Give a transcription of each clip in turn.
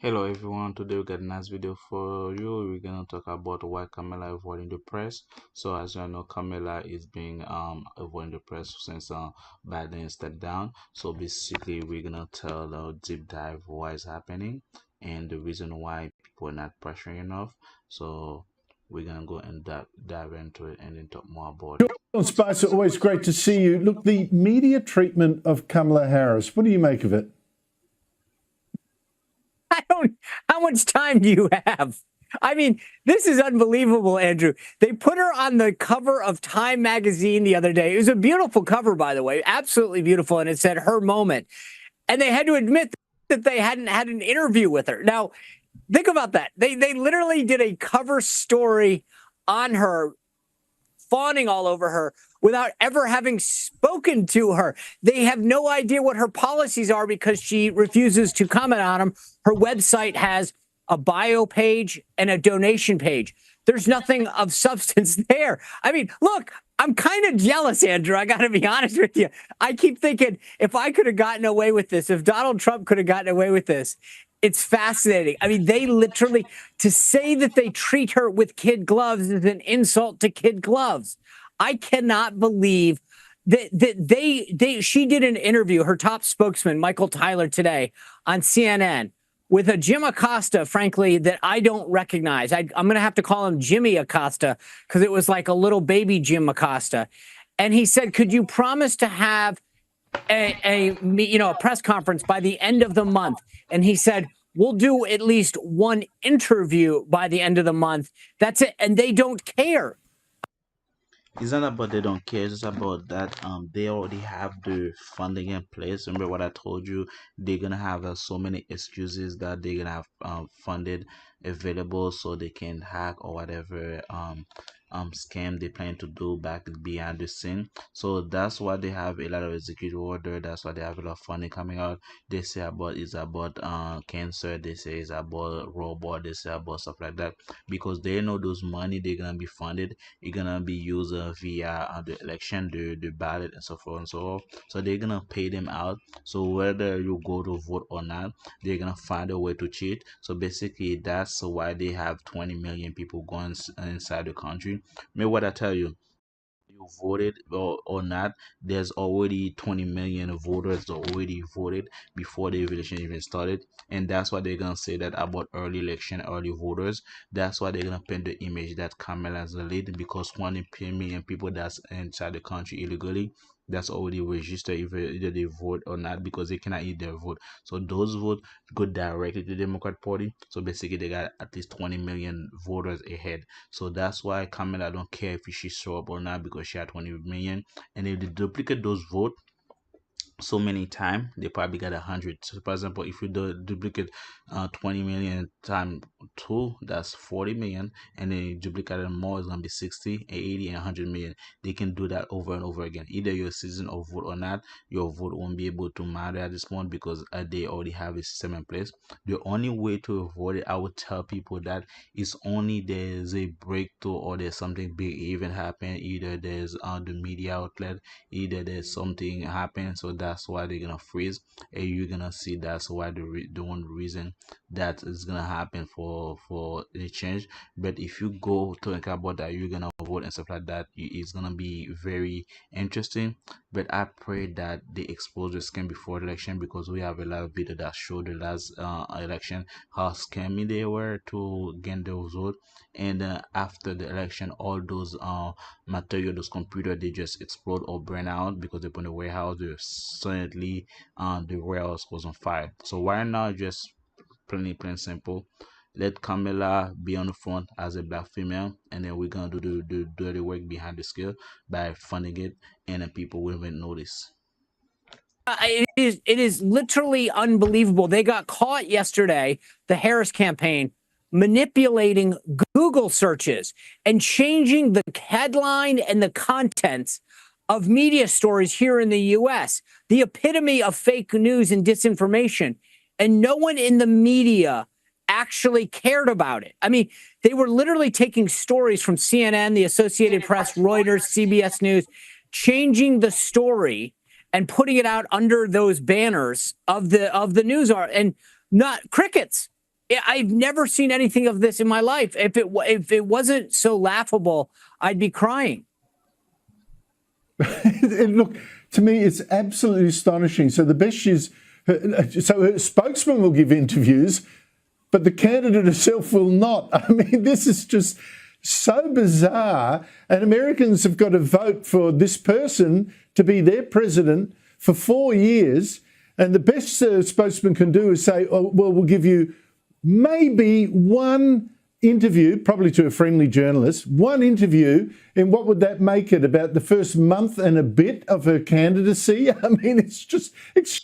Hello everyone, today we got a nice video for you. We're gonna talk about why Kamala avoiding the press. So as you know, Kamala is being avoiding the press since Biden stepped down. So basically we're gonna tell a deep dive why it's happening and the reason why people are not pressuring enough. So we're gonna go and dive into it and then talk more about it. John Spicer, always great to see you. Look, the media treatment of Kamala Harris, what do you make of it? I don't. How much time do you have? I mean, this is unbelievable, Andrew. They put her on the cover of Time magazine the other day. It was a beautiful cover, by the way, absolutely beautiful, and it said "her moment." And they had to admit that they hadn't had an interview with her. Now, think about that. They literally did a cover story on her, fawning all over her without ever having spoken to her. They have no idea what her policies are because she refuses to comment on them. Her website has a bio page and a donation page. There's nothing of substance there. I mean, look, I'm kind of jealous, Andrew. I got to be honest with you. I keep thinking if I could have gotten away with this, if Donald Trump could have gotten away with this, it's fascinating. I mean, they literally, to say that they treat her with kid gloves is an insult to kid gloves. I cannot believe that she did an interview, her top spokesman, Michael Tyler, today on CNN with a Jim Acosta, frankly, that I don't recognize. I'm going to have to call him Jimmy Acosta because it was like a little baby Jim Acosta. And he said, could you promise to have a press conference by the end of the month? And he said, we'll do at least one interview by the end of the month. That's it. And they don't care. It's not about they don't care, it's just about that they already have the funding in place. Remember what I told you, they're gonna have so many excuses that they're gonna have funded available so they can hack or whatever scam they plan to do back behind the scene. So that's why they have a lot of executive order, that's why they have a lot of funding coming out. They say about it's about cancer, they say it's about robot, they say about stuff like that, because they know those money they're gonna be funded, it's gonna be used via the election, the ballot, and so forth and so on. So they're gonna pay them out. So whether you go to vote or not, they're gonna find a way to cheat. So basically, that's why they have 20 million people going inside the country. May what I tell you, you voted or not, there's already 20 million voters already voted before the election even started. And that's why they're gonna say that about early election, early voters. That's why they're gonna paint the image that Kamala is the lead, because 20 million people that's inside the country illegally, that's already registered either they vote or not, because they cannot either vote. So those votes go directly to the Democrat Party. So basically they got at least 20 million voters ahead. So that's why Kamala don't care if she show up or not, because she had 20 million. And if they duplicate those votes so many times, they probably got 100. So for example, if you do duplicate 20 million times 2, that's 40 million, and then you duplicate it more, it's gonna be 60, 80, and 100 million. They can do that over and over again. Either you're a citizen or vote or not, your vote won't be able to matter at this point, because they already have a system in place. The only way to avoid it, I would tell people that is only there's a breakthrough or there's something big even happen. Either there's the media outlet, either there's something happen, so that's why they're gonna freeze. And you're gonna see that's why the one reason that is gonna happen for the change. But if you go think about that, you're gonna vote and stuff like that, it's gonna be very interesting. But I pray that they expose the scam before the election, because we have a lot of video that show the last election how scammy they were to gain those votes. And after the election, all those material, those computer, they just explode or burn out because they put in the warehouse. They suddenly the warehouse was on fire. So why not just plain simple, let Kamala be on the front as a black female, and then we're gonna do the dirty work behind the scale by funding it, and then people will even notice. It is literally unbelievable. They got caught yesterday, the Harris campaign, manipulating Google searches and changing the headline and the contents of media stories here in the US, the epitome of fake news and disinformation. And no one in the media actually cared about it. I mean, they were literally taking stories from CNN, the Associated Press, Reuters, CBS News, changing the story and putting it out under those banners of the news art, and not crickets. I've never seen anything of this in my life. If it wasn't so laughable, I'd be crying. Look, to me, it's absolutely astonishing. So the best is, so her spokesman will give interviews, but the candidate herself will not. I mean, this is just so bizarre. And Americans have got to vote for this person to be their president for 4 years. And the best spokesman can do is say, oh, well, we'll give you maybe one interview, probably to a friendly journalist, one interview, and what would that make it? About the first month and a bit of her candidacy? I mean, it's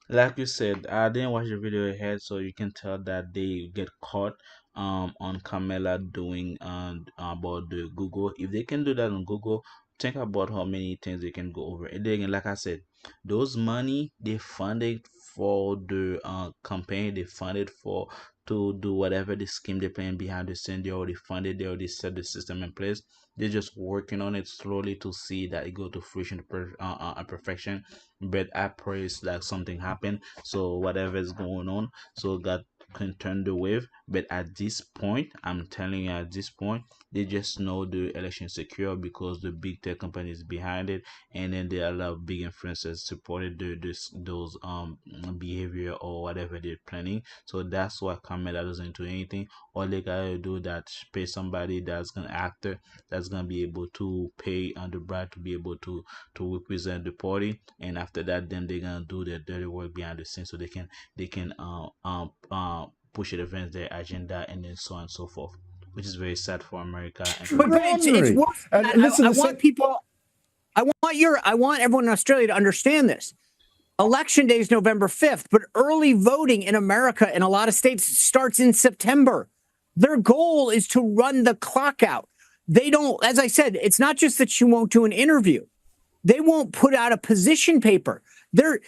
Like you said, I didn't watch the video ahead, so you can tell that they get caught on Kamala doing about the Google. If they can do that on Google, think about how many things they can go over. And then again, like I said, those money they funded for the campaign, they funded for to do whatever the scheme they're playing behind the scene. They already funded, they already set the system in place. They're just working on it slowly to see that it go to fruition, perfection. But I pray it's like something happened. So whatever is going on, so God can turn the wave. But at this point, I'm telling you, at this point, they just know the election secure because the big tech companies behind it, and then there are a lot of big influencers supported those behavior or whatever they're planning. So that's why Kamala doesn't do anything. All they gotta do that pay somebody that's gonna actor that's gonna be able to pay on the bribe to be able to represent the party, and after that then they're gonna do their dirty work behind the scenes so they can push it advance their agenda and then so on and so forth, which is very sad for America and for But it's extraordinary. worse than And that. listen, I want people. I want everyone in Australia to understand this. Election day is November 5th, but early voting in America in a lot of states starts in September. Their goal is to run the clock out. They don't, as I said, it's not just that you won't do an interview. They won't put out a position paper. They're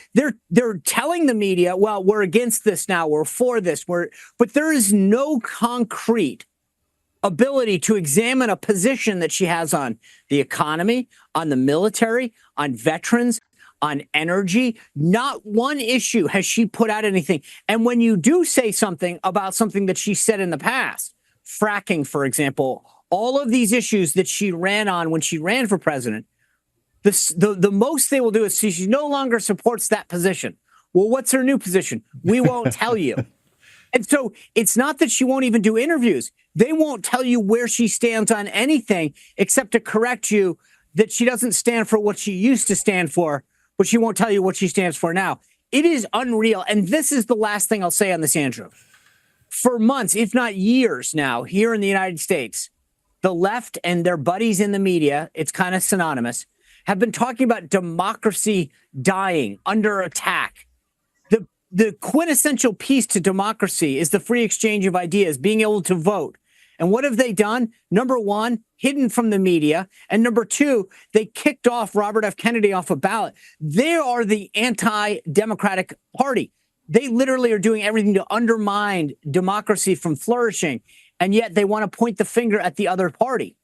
telling the media, well, we're against this now, we're for this, but there is no concrete ability to examine a position that she has on the economy, on the military, on veterans, on energy. Not one issue has she put out anything. And when you do say something about something that she said in the past, fracking, for example, all of these issues that she ran on when she ran for president, the most they will do is she no longer supports that position. Well, what's her new position? We won't tell you. And so it's not that she won't even do interviews. They won't tell you where she stands on anything except to correct you that she doesn't stand for what she used to stand for, but she won't tell you what she stands for now. It is unreal. And this is the last thing I'll say on this, Andrew. For months, if not years now, here in the United States, the left and their buddies in the media, it's kind of synonymous, have been talking about democracy dying, under attack. The quintessential piece to democracy is the free exchange of ideas, being able to vote. And what have they done? Number one, hidden from the media. And number two, they kicked off Robert F. Kennedy off a ballot. They are the anti-democratic party. They literally are doing everything to undermine democracy from flourishing. And yet they want to point the finger at the other party.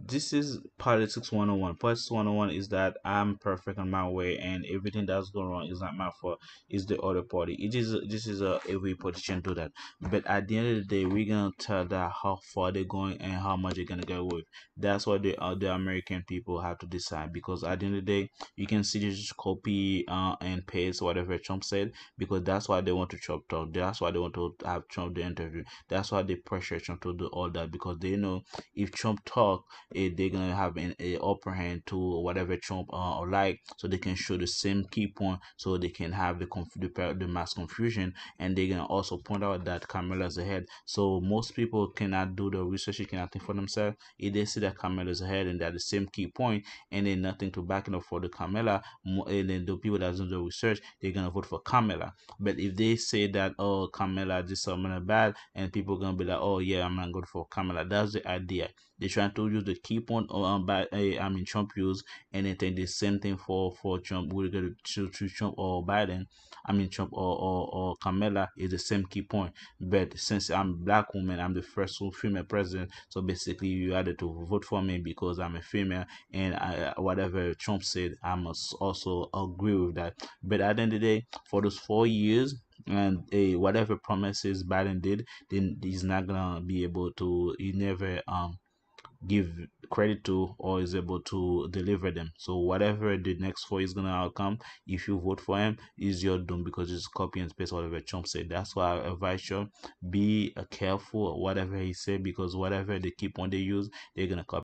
This is politics 101. Politics 101 is that I'm perfect on my way and everything that's going wrong is not my fault, it's the other party. This is a every politician do that. But at the end of the day, we're gonna tell that how far they're going and how much they're gonna get with. That's what the American people have to decide, because at the end of the day, you can see just copy and paste whatever Trump said, because that's why they want to Trump talk. That's why they want to have Trump the interview. That's why they pressure Trump to do all that, because they know if Trump talk, they're gonna have a upper hand to whatever Trump like, so they can show the same key point, so they can have the mass confusion, and they're gonna also point out that Kamala's ahead. So most people cannot do the research, they cannot think for themselves. If they see that Kamala's ahead and they're the same key point, and then nothing to back it up for the Kamala, and then the people that do the research, they're gonna vote for Kamala. But if they say that, oh, Kamala this something bad, and people gonna be like, oh yeah, I'm not going for Kamala. That's the idea. They're trying to use the key point Trump used, and then take the same thing for Trump. We're going to choose Trump or Biden. Trump or Kamala is the same key point. But since I'm a black woman, I'm the first female president. So basically, you had to vote for me because I'm a female, and whatever Trump said, I must also agree with that. But at the end of the day, for those 4 years, And whatever promises Biden did, then he's not gonna be able to. He never give credit to or is able to deliver them. So whatever the next four is gonna outcome, if you vote for him, is your doom because it's copy and paste whatever Trump said. That's why I advise you be careful whatever he said because whatever they keep on they use, they're gonna copy.